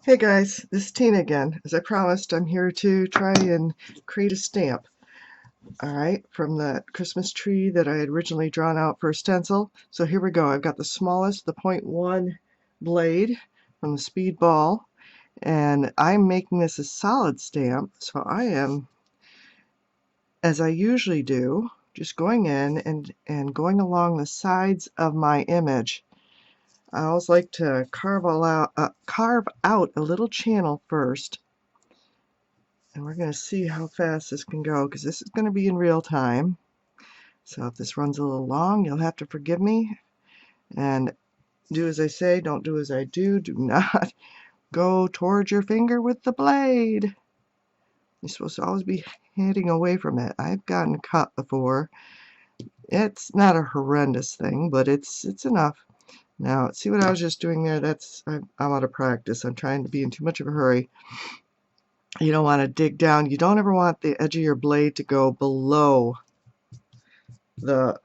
Hey guys, this is Tina again. As I promised, I'm here to try and create a stamp. Alright, from the Christmas tree that I had originally drawn out for a stencil. So here we go. I've got the smallest, the .1 blade from the speed ball, and I'm making this a solid stamp. So I am, as I usually do, just going in and going along the sides of my image. I always like to carve out a little channel first. And we're going to see how fast this can go, because this is going to be in real time. So if this runs a little long, you'll have to forgive me. And do as I say, don't do as I do. Do not go towards your finger with the blade. You're supposed to always be heading away from it. I've gotten cut before. It's not a horrendous thing, but it's enough. Now, see what I was just doing there? I'm out of practice. I'm trying to be in too much of a hurry. You don't want to dig down. You don't ever want the edge of your blade to go below the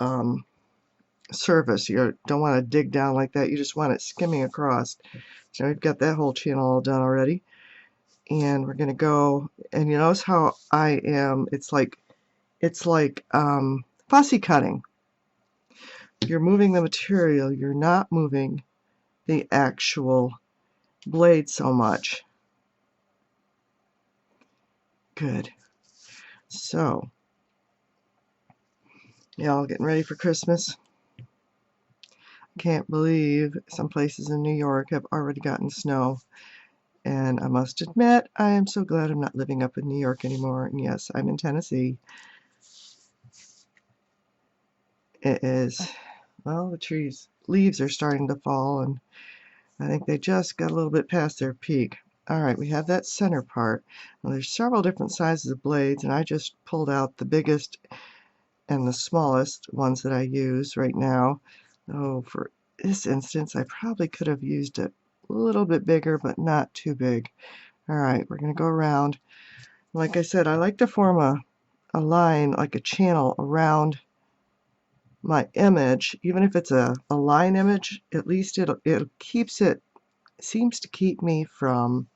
surface. You don't want to dig down like that. You just want it skimming across. So we've got that whole channel all done already. And we're going to go, and you notice how I am, it's like fussy cutting. You're moving the material. You're not moving the actual blade so much. Good. So, y'all getting ready for Christmas? Can't believe some places in New York have already gotten snow. And I must admit, I am so glad I'm not living up in New York anymore. And yes, I'm in Tennessee. It is, well, the leaves are starting to fall, and I think they just got a little bit past their peak. All right, we have that center part. Now, there's several different sizes of blades, and I just pulled out the biggest and the smallest ones that I use right now. Oh, for this instance, I probably could have used it a little bit bigger, but not too big. All right, we're going to go around. Like I said, I like to form a line, like a channel around my image. Even if it's a line image, at least it seems to keep me from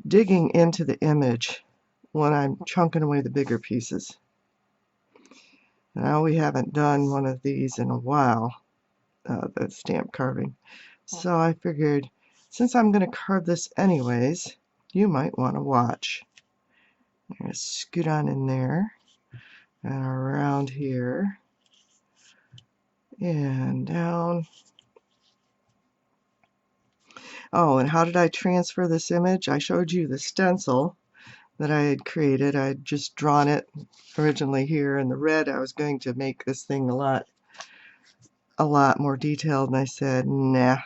digging into the image when I'm chunking away the bigger pieces. Now we haven't done one of these in a while, the stamp carving. So I figured, since I'm going to carve this anyways, you might want to watch. I'm going to scoot on in there and around here and down. Oh, and how did I transfer this image? I showed you the stencil that I had created. I had just drawn it originally here in the red. I was going to make this thing a lot more detailed, and I said, nah,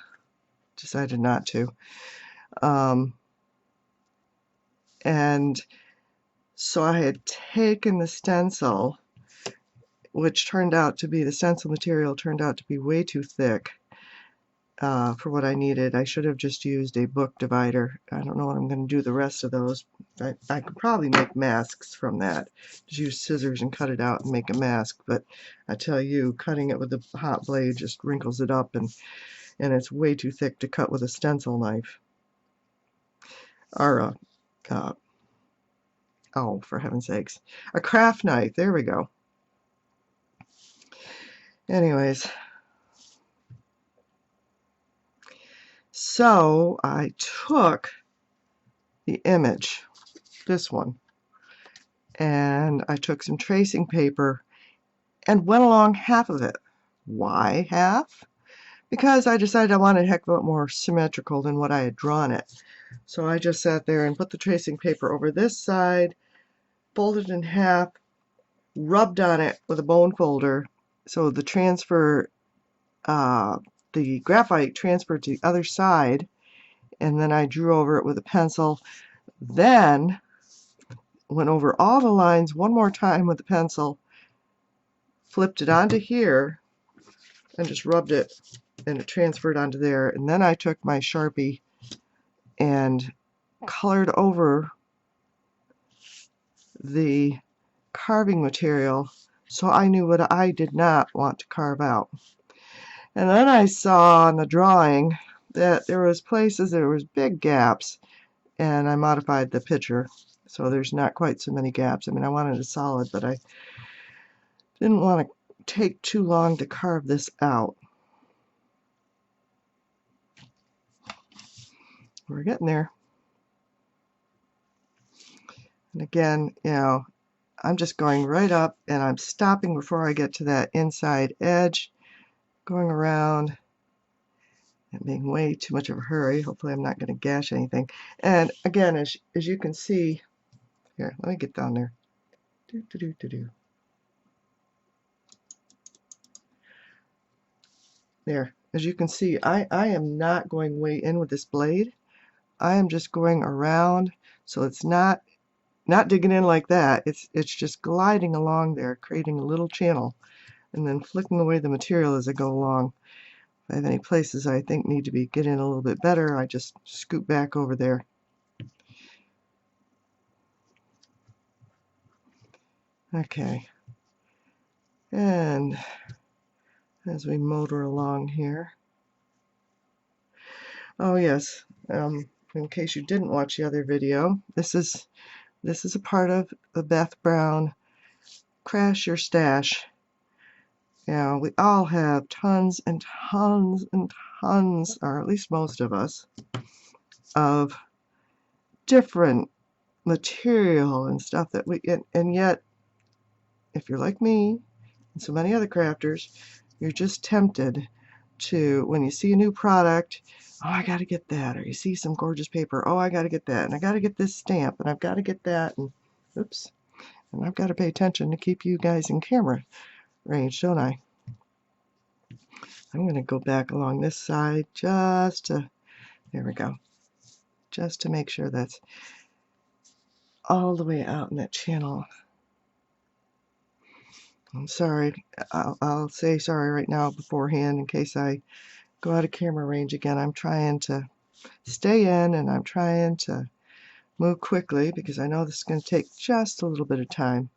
decided not to. And so I had taken the stencil, which the stencil material turned out to be way too thick for what I needed. I should have just used a book divider. I don't know what I'm going to do the rest of those. I could probably make masks from that. Just use scissors and cut it out and make a mask. But I tell you, cutting it with a hot blade just wrinkles it up, and it's way too thick to cut with a stencil knife. Or oh, for heaven's sakes, a craft knife. There we go. Anyways, so I took the image, this one, and I took some tracing paper and went along half of it. Why half? Because I decided I wanted a heck of a lot more symmetrical than what I had drawn it. So I just sat there and put the tracing paper over this side, folded in half, rubbed on it with a bone folder, so the graphite transferred to the other side, and then I drew over it with a pencil. Then went over all the lines one more time with the pencil, flipped it onto here, and just rubbed it, and it transferred onto there. And then I took my Sharpie and colored over the carving material so I knew what I did not want to carve out. And then I saw on the drawing that there was places, there was big gaps, and I modified the picture so there's not quite so many gaps. I mean, I wanted a solid, but I didn't want to take too long to carve this out. We're getting there. And again, you know, I'm just going right up and I'm stopping before I get to that inside edge, going around and being way too much of a hurry. Hopefully I'm not going to gash anything. And again, as you can see, here, let me get down there. There, as you can see, I am not going way in with this blade. I am just going around, so it's not digging in like that. It's just gliding along there, creating a little channel, and then flicking away the material as I go along. If I have any places I think need to be get in a little bit better, I just scoot back over there. Okay, and as we motor along here. Oh yes, in case you didn't watch the other video, this is a part of the Beth Brown Crash Your Stash. Now, we all have tons and tons and tons, or at least most of us, of different material and stuff that and yet, if you're like me and so many other crafters, you're just tempted to, when you see a new product, oh, I got to get that, or you see some gorgeous paper, oh, I got to get that, and I got to get this stamp, and I've got to get that, and oops, and I've got to pay attention to keep you guys in camera range, don't I? I'm going to go back along this side just to, there we go, just to make sure that's all the way out in that channel. I'm sorry, I'll say sorry right now beforehand in case I go out of camera range again. I'm trying to stay in and I'm trying to move quickly because I know this is going to take just a little bit of time.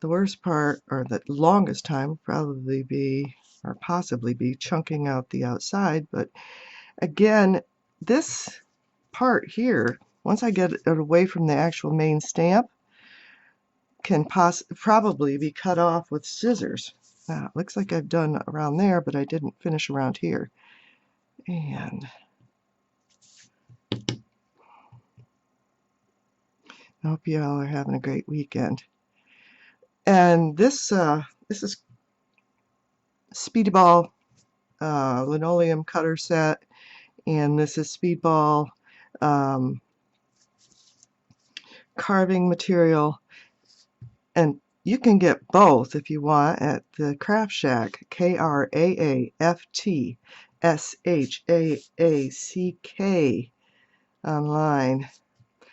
The worst part, or the longest time, probably be, or possibly be, chunking out the outside. But again, this part here, once I get it away from the actual main stamp, can probably be cut off with scissors. Now, it looks like I've done around there, but I didn't finish around here. And I hope you all are having a great weekend. And this is Speedball linoleum cutter set, and this is Speedball carving material, and you can get both if you want at the Craft Shack, KRAAFTSHAACK online.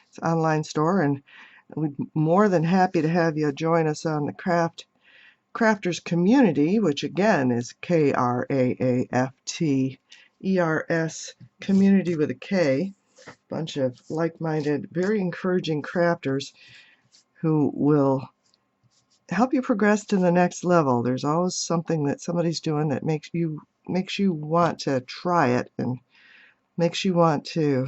It's an online store, and we'd be more than happy to have you join us on the Crafters Community, which again is KRAAFTERS Community with a K. Bunch of like-minded, very encouraging crafters who will help you progress to the next level. There's always something that somebody's doing that makes you want to try it and makes you want to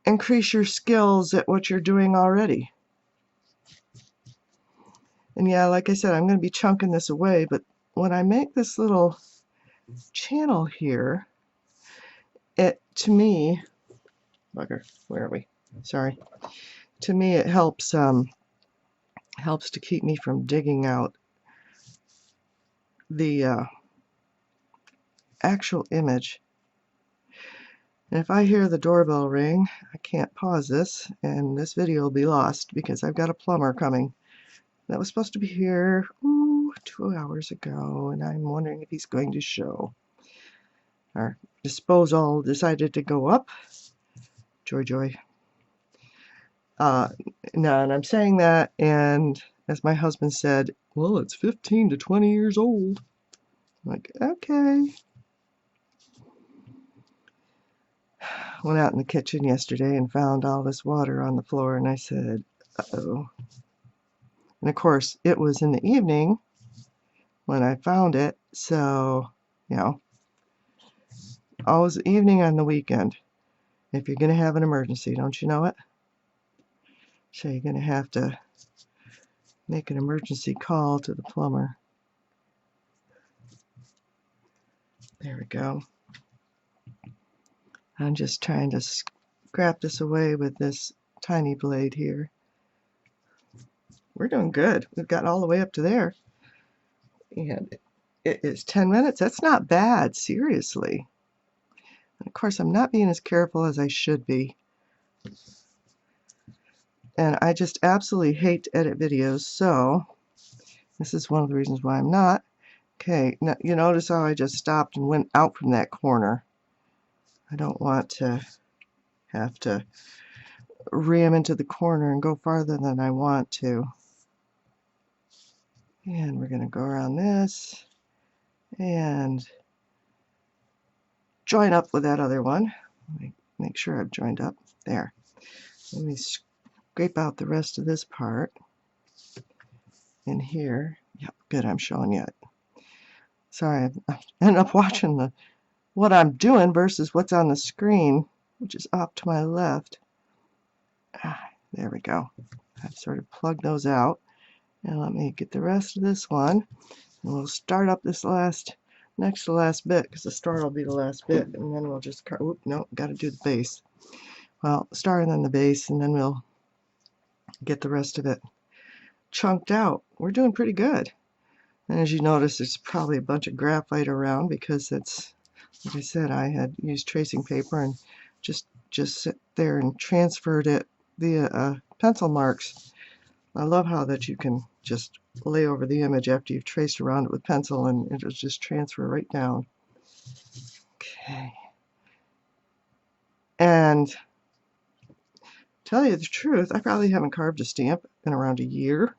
increase your skills at what you're doing already. And yeah, like I said, I'm going to be chunking this away, but when I make this little channel here, it, to me, bugger, where are we? Sorry. To me, it helps to keep me from digging out the actual image. And if I hear the doorbell ring, I can't pause this, and this video will be lost because I've got a plumber coming. That was supposed to be here 2 hours ago, and I'm wondering if he's going to show. Our disposal decided to go up. Joy, joy. No, and I'm saying that, and as my husband said, well, it's 15 to 20 years old. I'm like, okay. Went out in the kitchen yesterday and found all this water on the floor, and I said, uh-oh. And of course, it was in the evening when I found it, so, you know, Always evening on the weekend. If you're going to have an emergency, don't you know it? So you're going to have to make an emergency call to the plumber. There we go. I'm just trying to scrap this away with this tiny blade here. We're doing good. We've gotten all the way up to there. And it is 10 minutes. That's not bad, seriously. And of course, I'm not being as careful as I should be. And I just absolutely hate to edit videos, so this is one of the reasons why I'm not. Okay, now you notice how I just stopped and went out from that corner. I don't want to have to ram into the corner and go farther than I want to. And we're going to go around this and join up with that other one. Let me make sure I've joined up. There. Let me scrape out the rest of this part in here. Yep, good, I'm showing you it. Sorry, I end up watching what I'm doing versus what's on the screen, which is off to my left. There we go. I've sort of plugged those out. And let me get the rest of this one. And we'll start up this next to the last bit, because the start will be the last bit, and then we'll just oop, no, got to do the base. Well, start and then the base, and then we'll get the rest of it chunked out. We're doing pretty good. And as you notice, there's probably a bunch of graphite around because it's, like I said, I had used tracing paper and just sit there and transferred it via pencil marks. I love how that you can just lay over the image after you've traced around it with pencil and it'll just transfer right down. Okay. And tell you the truth, I probably haven't carved a stamp in around a year.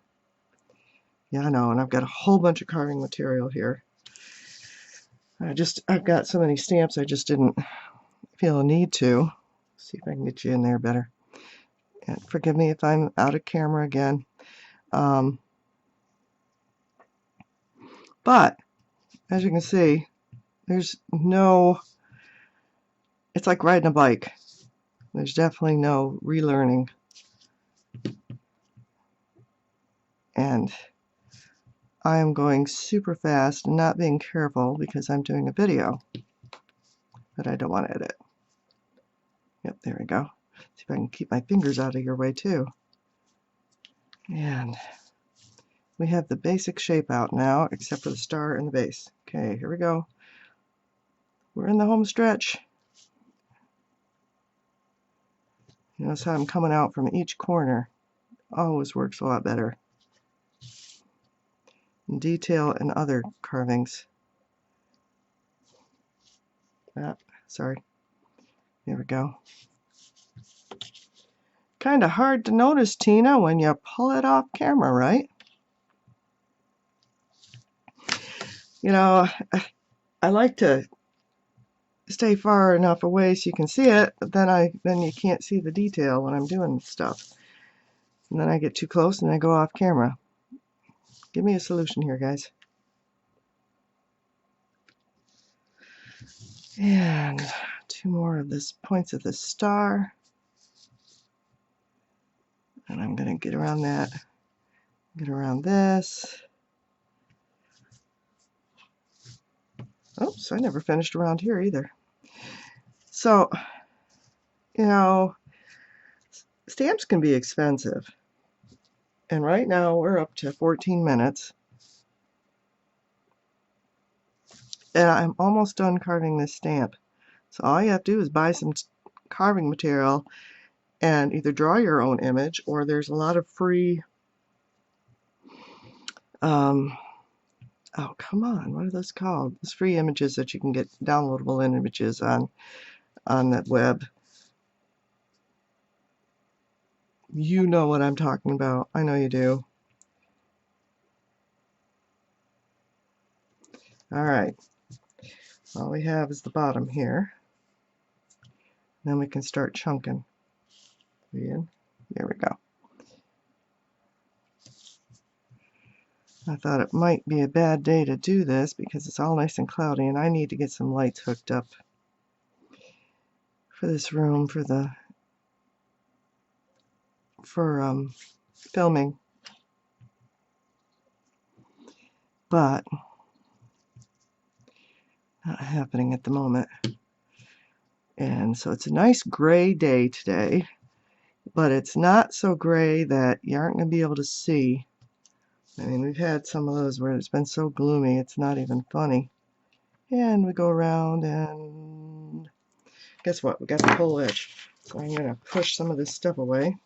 Yeah, I know, and I've got a whole bunch of carving material here. I've got so many stamps I just didn't feel a need to. See if I can get you in there better. And forgive me if I'm out of camera again. But as you can see, there's no, it's like riding a bike. There's definitely no relearning. And I am going super fast and not being careful because I'm doing a video that I don't want to edit. Yep, there we go. See if I can keep my fingers out of your way too. And we have the basic shape out now, except for the star and the base. Okay, here we go. We're in the home stretch. Notice how I'm coming out from each corner. Always works a lot better. In detail and other carvings. Sorry. There we go. Kind of hard to notice, Tina, when you pull it off camera, right? You know, I like to stay far enough away so you can see it, but then you can't see the detail when I'm doing stuff. And then I get too close and I go off camera. Give me a solution here, guys. And two more of this points of the star. And I'm going to get around that, get around this. Oops, I never finished around here either. So, you know, stamps can be expensive. And right now we're up to 14 minutes. And I'm almost done carving this stamp. So all you have to do is buy some carving material and either draw your own image, or there's a lot of free, oh, come on, what are those called? Those free images that you can get, downloadable images on that web. You know what I'm talking about. I know you do. All right. All we have is the bottom here. Then we can start chunking. There we go. I thought it might be a bad day to do this because it's all nice and cloudy and I need to get some lights hooked up. for this room for filming, but not happening at the moment. And so it's a nice gray day today, but it's not so gray that you aren't going to be able to see. I mean, we've had some of those where it's been so gloomy it's not even funny. And we go around, and guess what? We got the whole edge. So I'm going to push some of this stuff away.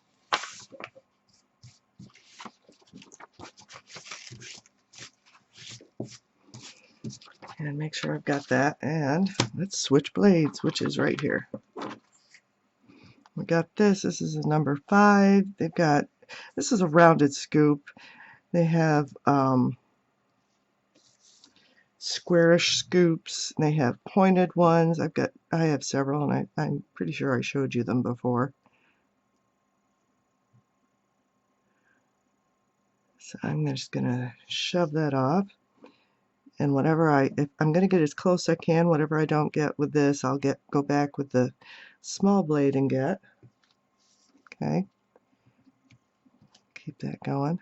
And make sure I've got that. And let's switch blades, which is right here. We got this. This is a number 5. They've got, this is a rounded scoop. They have squarish scoops. They have pointed ones. I have several, and I'm pretty sure I showed you them before. So I'm just gonna shove that off. And if I'm gonna get as close as I can. Whatever I don't get with this, I'll go back with the small blade and get. Okay. Keep that going.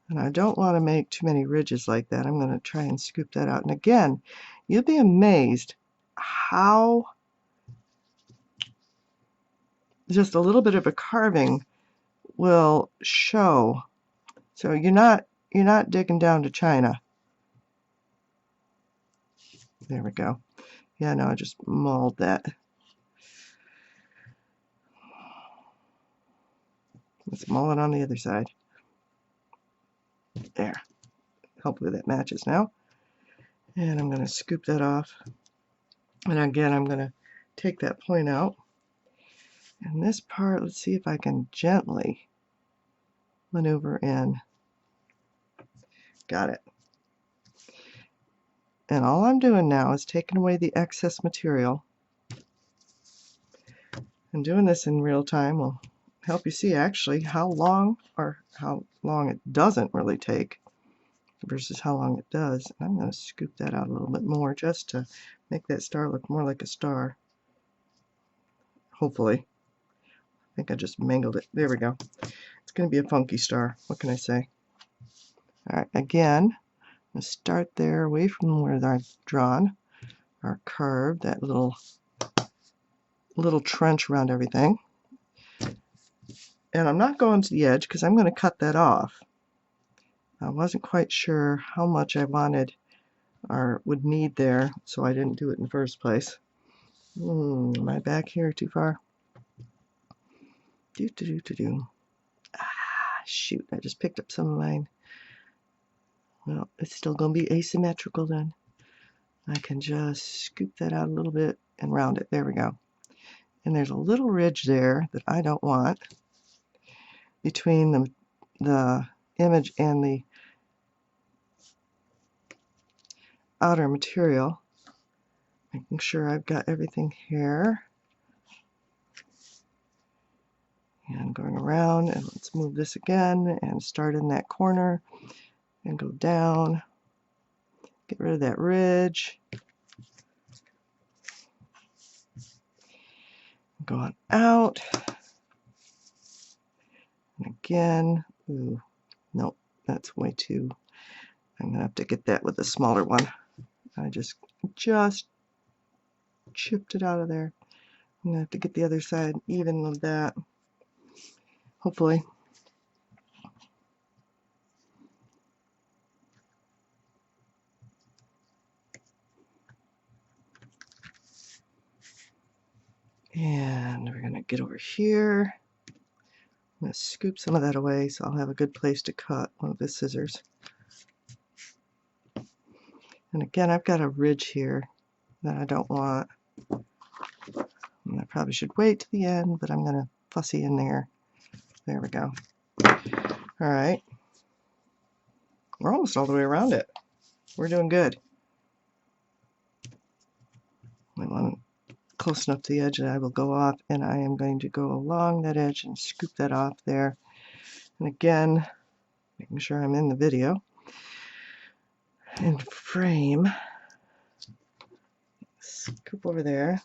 And I don't want to make too many ridges like that. I'm going to try and scoop that out. And again, you'll be amazed how just a little bit of a carving will show. So you're not digging down to China. There we go. Yeah, no, I just mauled that. Let's maul it on the other side. There. Hopefully that matches now. And I'm going to scoop that off. And again, I'm going to take that point out. And this part, let's see if I can gently maneuver in. Got it. And all I'm doing now is taking away the excess material. And doing this in real time will help you see actually how long it doesn't really take versus how long it does. And I'm going to scoop that out a little bit more just to make that star look more like a star. Hopefully. I think I just mangled it. There we go. It's going to be a funky star. What can I say? Alright, again, I'm going to start there away from where I've drawn or carved that little trench around everything. And I'm not going to the edge because I'm going to cut that off. I wasn't quite sure how much I wanted or would need there, so I didn't do it in the first place. Am I back here too far? Shoot, I just picked up some of mine. Well, it's still going to be asymmetrical then. I can just scoop that out a little bit and round it. There we go. And there's a little ridge there that I don't want between the image and the outer material. Making sure I've got everything here. And going around, and let's move this again and start in that corner and go down. Get rid of that ridge. Go on out. And again, ooh, nope, that's way too. I'm going to have to get that with a smaller one. I just chipped it out of there. I'm going to have to get the other side even with that. Hopefully. And we're going to get over here. I'm going to scoop some of that away so I'll have a good place to cut one of the scissors. And again, I've got a ridge here that I don't want. And I probably should wait to the end, but I'm going to fussy in there. There we go. Alright. We're almost all the way around it. We're doing good. I want close enough to the edge that I will go off, and I am going to go along that edge and scoop that off there. And again, making sure I'm in the video and frame. Scoop over there.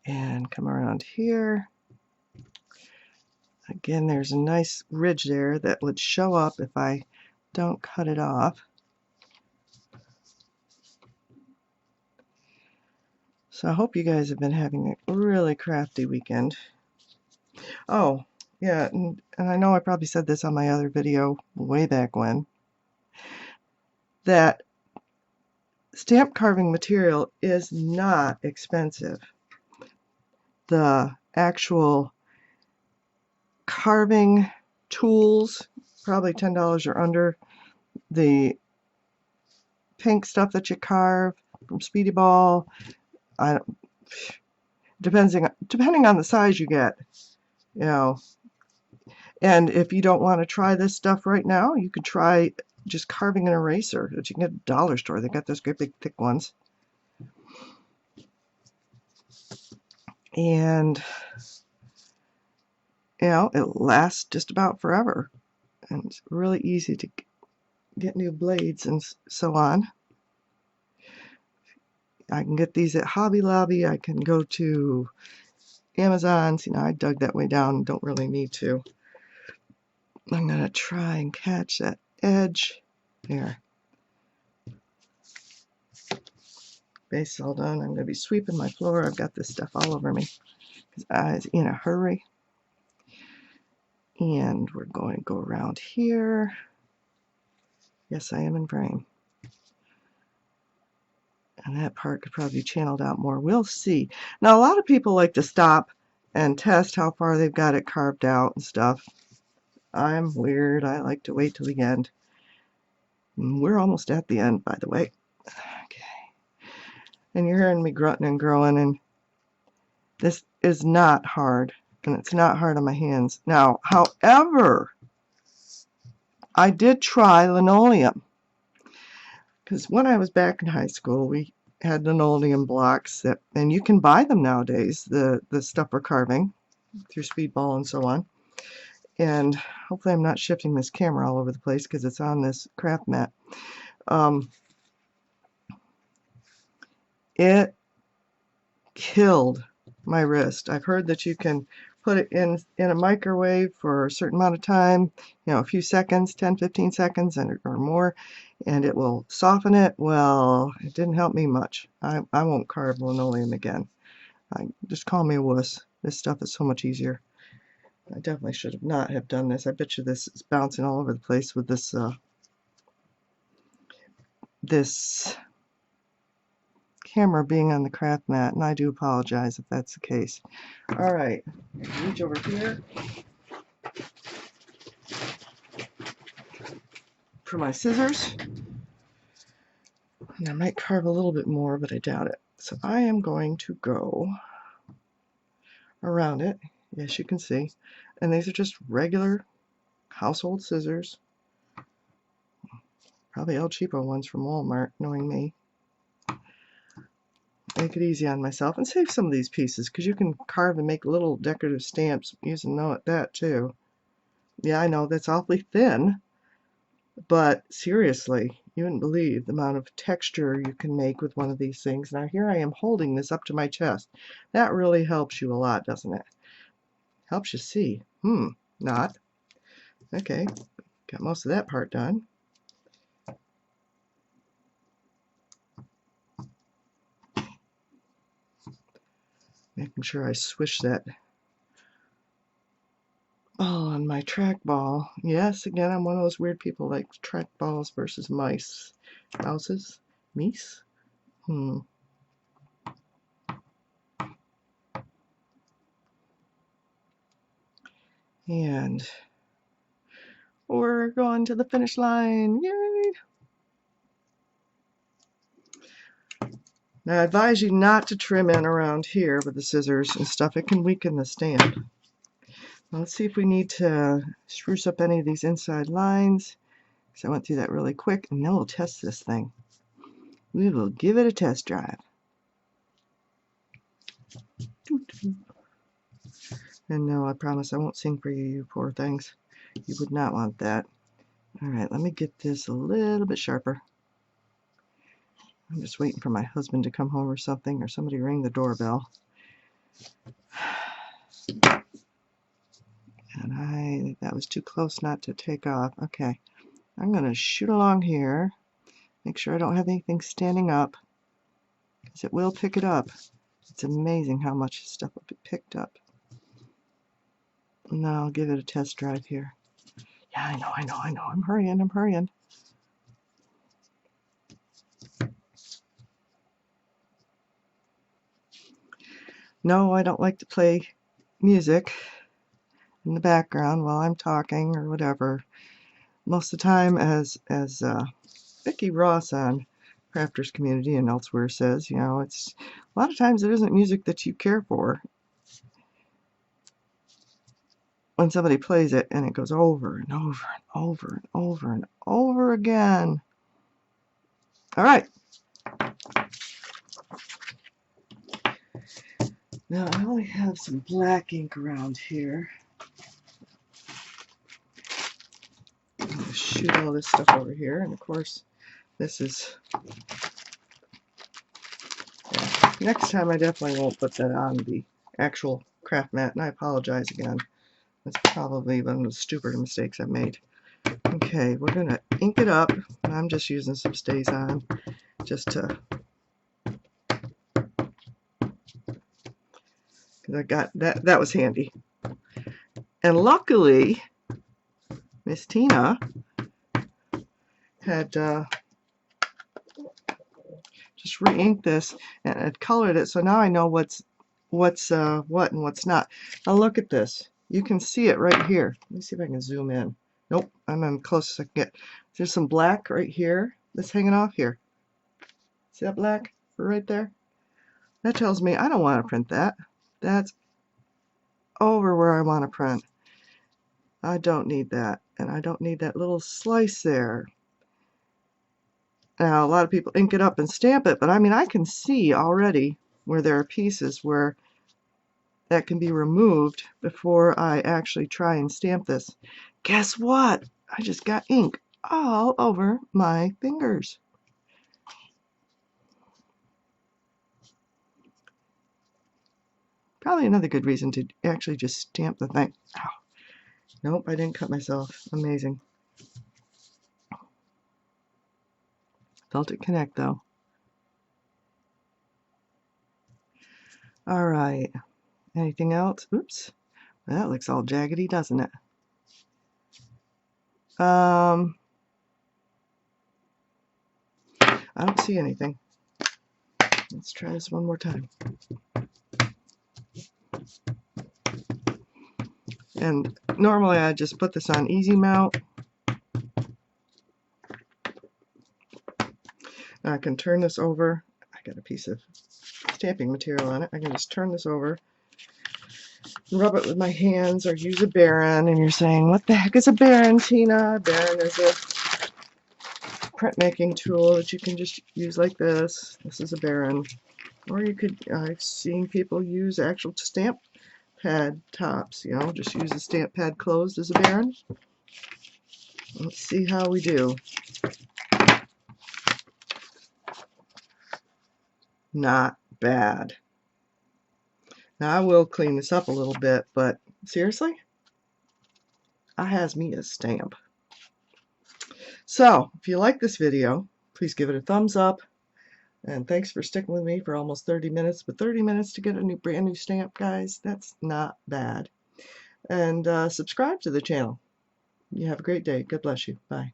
and come around here. Again, there's a nice ridge there that would show up if I don't cut it off. So I hope you guys have been having a really crafty weekend. Oh, yeah, and I know I probably said this on my other video way back when, that stamp carving material is not expensive. The actual carving tools, probably $10 or under. The pink stuff that you carve from Speedy Ball, depending on the size you get, you know. And if you don't want to try this stuff right now, you could try just carving an eraser that you can get at the dollar store. They got those great big thick ones. And you know, it lasts just about forever. And it's really easy to get new blades and so on. I can get these at Hobby Lobby. I can go to Amazon. You know, I dug that way down. Don't really need to. I'm going to try and catch that edge. There. Base is all done. I'm going to be sweeping my floor. I've got this stuff all over me because I was in a hurry. And we're going to go around here. Yes, I am in frame. And that part could probably be channeled out more. We'll see. Now, a lot of people like to stop and test how far they've got it carved out and stuff. I'm weird. I like to wait till the end. And we're almost at the end, by the way. Okay. And you're hearing me grunting and growing, and this is not hard. And it's not hard on my hands. Now, however, I did try linoleum. Because when I was back in high school, we had linoleum blocks, and you can buy them nowadays, the stuff for carving through Speedball and so on. And hopefully I'm not shifting this camera all over the place because it's on this craft mat. It killed my wrist. I've heard that you can put it in a microwave for a certain amount of time, you know, a few seconds, 10-15 seconds or more, and it will soften it. Well, it didn't help me much. I won't carve linoleum again. Just call me a wuss. This stuff is so much easier. I definitely should have not have done this. I bet you this is bouncing all over the place with this this camera being on the craft mat, and I do apologize if that's the case. All right, reach over here for my scissors. And I might carve a little bit more, but I doubt it. So I am going to go around it, yes, you can see. And these are just regular household scissors. Probably El Cheapo ones from Walmart, knowing me. Make it easy on myself and save some of these pieces because you can carve and make little decorative stamps using that too. Yeah, I know that's awfully thin, but seriously, you wouldn't believe the amount of texture you can make with one of these things. Now here I am holding this up to my chest. That really helps you a lot, doesn't it? Helps you see. Not. Okay, got most of that part done. Making sure I swish that ball on my trackball. Yes, again, I'm one of those weird people like trackballs versus mice. Mouses? Meese? And we're going to the finish line. Yay! Now I advise you not to trim in around here with the scissors and stuff. It can weaken the stamp. Now let's see if we need to spruce up any of these inside lines. So I went through that really quick, and then we'll test this thing. We will give it a test drive. And no, I promise I won't sing for you, you poor things. You would not want that. All right, let me get this a little bit sharper. I'm just waiting for my husband to come home or something, or somebody ring the doorbell. And that was too close not to take off. Okay, I'm going to shoot along here. Make sure I don't have anything standing up, because it will pick it up. It's amazing how much stuff will be picked up. Now I'll give it a test drive here. Yeah, I know. I'm hurrying. No, I don't like to play music in the background while I'm talking or whatever. Most of the time, as Vicki Ross on Kraafter's Community and elsewhere says, you know, it's a lot of times it isn't music that you care for when somebody plays it and it goes over and over and over and over and over again. All right. Now I only have some black ink around here. I'm going to shoot all this stuff over here, and of course this is, yeah. Next time I definitely won't put that on the actual craft mat, and I apologize again. That's probably one of the stupider mistakes I've made. Okay, we're going to ink it up. I'm just using some Stays On just to, because I got that was handy. And luckily Miss Tina had just re-inked this and had colored it, so now I know what's what and what's not. Now look at this. You can see it right here. Let me see if I can zoom in. Nope, I'm as close as I can get. There's some black right here that's hanging off here. See that black right there? That tells me I don't want to print that. That's over where I want to print. I don't need that, and I don't need that little slice there. Now, a lot of people ink it up and stamp it, but I mean, I can see already where there are pieces where that can be removed before I actually try and stamp this. Guess what? I just got ink all over my fingers. Probably another good reason to actually just stamp the thing. Ow. Nope, I didn't cut myself. Amazing. Felt it connect though. All right. Anything else? Oops. That looks all jaggedy, doesn't it? I don't see anything. Let's try this one more time. And normally I just put this on easy mount. Now I can turn this over. I got a piece of stamping material on it. I can just turn this over, rub it with my hands, or use a Baron. And you're saying, what the heck is a Baron, Tina? A Baron is a printmaking tool that you can just use like this. This is a Baron. Or you could, I've seen people use actual stamp pad tops, you know, just use the stamp pad closed as a Baron. Let's see how we do. Not bad. Now I will clean this up a little bit, but seriously, I has me a stamp. So, if you like this video, please give it a thumbs up. And thanks for sticking with me for almost 30 minutes. But 30 minutes to get a brand new stamp, guys, that's not bad. And subscribe to the channel. You have a great day. God bless you. Bye.